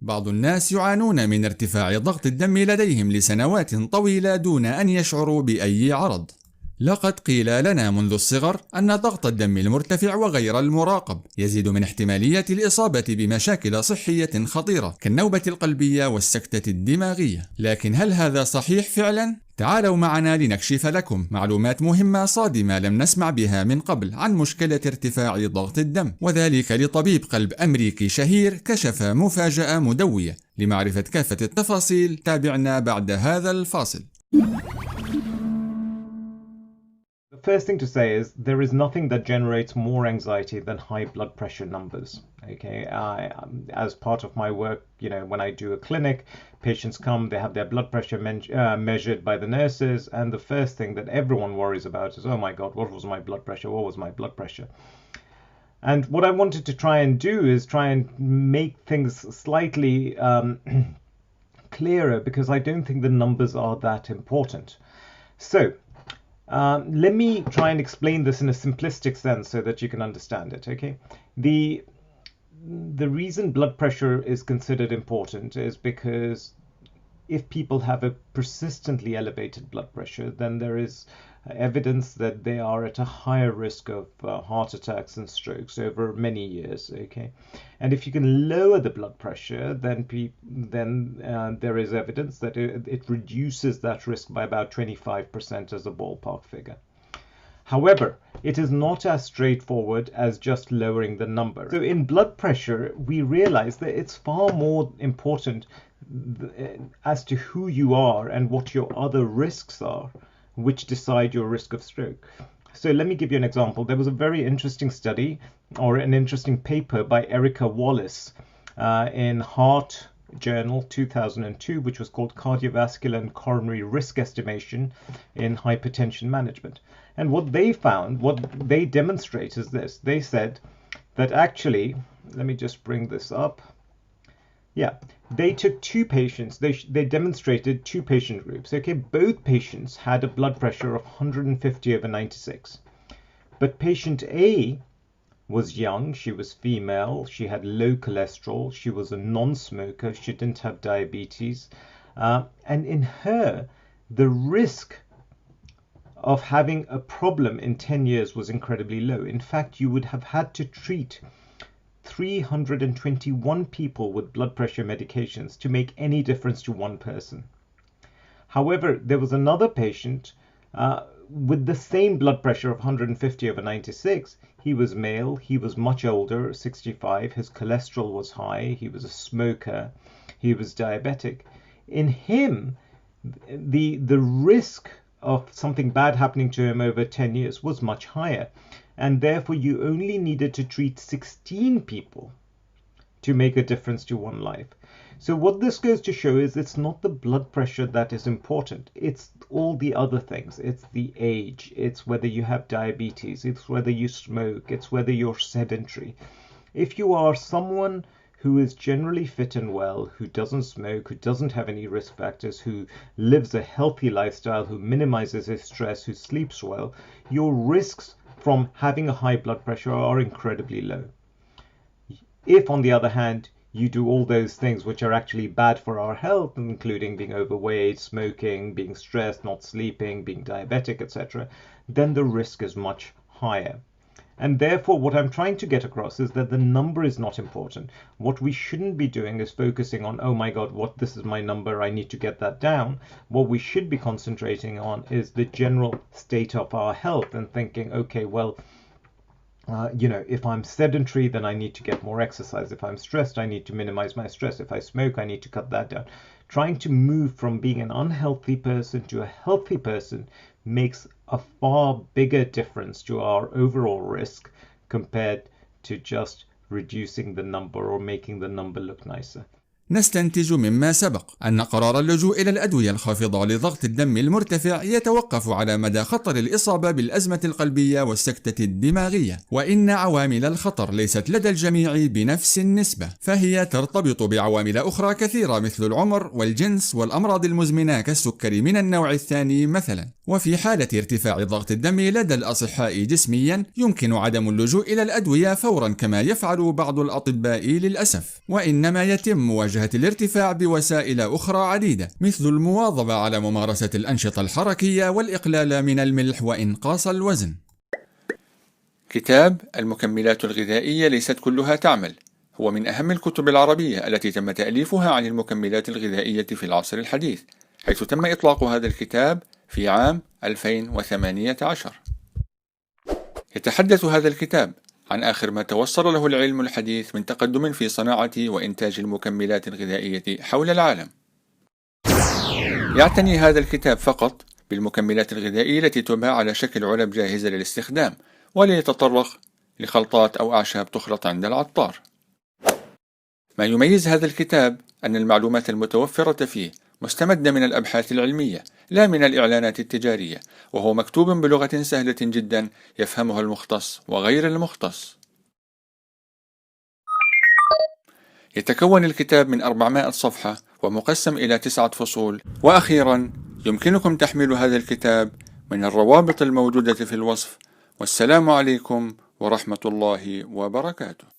بعض الناس يعانون من ارتفاع ضغط الدم لديهم لسنوات طويلة دون أن يشعروا بأي عرض. لقد قيل لنا منذ الصغر أن ضغط الدم المرتفع وغير المراقب يزيد من احتمالية الإصابة بمشاكل صحية خطيرة كالنوبة القلبية والسكتة الدماغية، لكن هل هذا صحيح فعلا؟ تعالوا معنا لنكشف لكم معلومات مهمة صادمة لم نسمع بها من قبل عن مشكلة ارتفاع ضغط الدم، وذلك لطبيب قلب أمريكي شهير كشف مفاجأة مدوية. لمعرفة كافة التفاصيل تابعنا بعد هذا الفاصل. The first thing to say is there is nothing that generates more anxiety than high blood pressure numbers. Okay, as part of my work, when I do a clinic, patients come, they have their blood pressure measured by the nurses, and the first thing that everyone worries about is, oh my God, what was my blood pressure? What was my blood pressure? And what I wanted to try and do is try and make things slightly clearer, because I don't think the numbers are that important. So, let me try and explain this in a simplistic sense so that you can understand it. Okay, the reason blood pressure is considered important is because if people have a persistently elevated blood pressure, then there is evidence that they are at a higher risk of heart attacks and strokes over many years. Okay, and if you can lower the blood pressure, then there is evidence that it reduces that risk by about 25% as a ballpark figure. However, it is not as straightforward as just lowering the number. So in blood pressure, we realize that it's far more important as to who you are and what your other risks are, which decide your risk of stroke. So let me give you an example. There was a very interesting study, or an interesting paper by Erica Wallace in Heart Journal 2002, which was called Cardiovascular and Coronary Risk Estimation in Hypertension Management. And what they found, what they demonstrate is this. They said that actually, let me just bring this up. Yeah, they took two patients, they demonstrated two patient groups. Okay, both patients had a blood pressure of 150/96. But patient A was young, she was female, she had low cholesterol, she was a non-smoker, she didn't have diabetes. And in her, the risk of having a problem in 10 years was incredibly low. In fact, you would have had to treat 321 people with blood pressure medications to make any difference to one person. However, there was another patient with the same blood pressure of 150/96. He was male, he was much older, 65, his cholesterol was high, he was a smoker, he was diabetic. In him, the risk of something bad happening to him over 10 years was much higher. And therefore you only needed to treat 16 people to make a difference to one life. So what this goes to show is it's not the blood pressure that is important. It's all the other things. It's the age. It's whether you have diabetes. It's whether you smoke. It's whether you're sedentary. If you are someone who is generally fit and well, who doesn't smoke, who doesn't have any risk factors, who lives a healthy lifestyle, who minimizes his stress, who sleeps well, your risks from having a high blood pressure are incredibly low. If, on the other hand, you do all those things which are actually bad for our health, including being overweight, smoking, being stressed, not sleeping, being diabetic, etc., then the risk is much higher. And therefore, what I'm trying to get across is that the number is not important. What we shouldn't be doing is focusing on, oh my God, this is my number, I need to get that down. What we should be concentrating on is the general state of our health and thinking, okay, well, if I'm sedentary, then I need to get more exercise. If I'm stressed, I need to minimize my stress. If I smoke, I need to cut that down. Trying to move from being an unhealthy person to a healthy person makes a far bigger difference to our overall risk compared to just reducing the number or making the number look nicer. نستنتج مما سبق أن قرار اللجوء إلى الأدوية الخافضة لضغط الدم المرتفع يتوقف على مدى خطر الإصابة بالأزمة القلبية والسكتة الدماغية، وإن عوامل الخطر ليست لدى الجميع بنفس النسبة، فهي ترتبط بعوامل أخرى كثيرة مثل العمر والجنس والأمراض المزمنة كالسكري من النوع الثاني مثلا. وفي حالة ارتفاع ضغط الدم لدى الأصحاء جسميا يمكن عدم اللجوء إلى الأدوية فورا كما يفعل بعض الأطباء للأسف، وإنما يتم مواجهة الارتفاع بوسائل أخرى عديدة مثل المواظبة على ممارسة الأنشطة الحركية والإقلال من الملح وإنقاص الوزن. كتاب المكملات الغذائية ليست كلها تعمل هو من أهم الكتب العربية التي تم تأليفها عن المكملات الغذائية في العصر الحديث، حيث تم إطلاق هذا الكتاب في عام 2018. يتحدث هذا الكتاب عن آخر ما توصل له العلم الحديث من تقدم في صناعة وإنتاج المكملات الغذائية حول العالم. يعتني هذا الكتاب فقط بالمكملات الغذائية التي تباع على شكل علب جاهزة للاستخدام، ولا يتطرق لخلطات أو أعشاب تخلط عند العطار. ما يميز هذا الكتاب أن المعلومات المتوفرة فيه مستمدة من الأبحاث العلمية لا من الإعلانات التجارية، وهو مكتوب بلغة سهلة جدا يفهمها المختص وغير المختص. يتكون الكتاب من 400 صفحة ومقسم إلى 9 فصول. وأخيرا يمكنكم تحميل هذا الكتاب من الروابط الموجودة في الوصف. والسلام عليكم ورحمة الله وبركاته.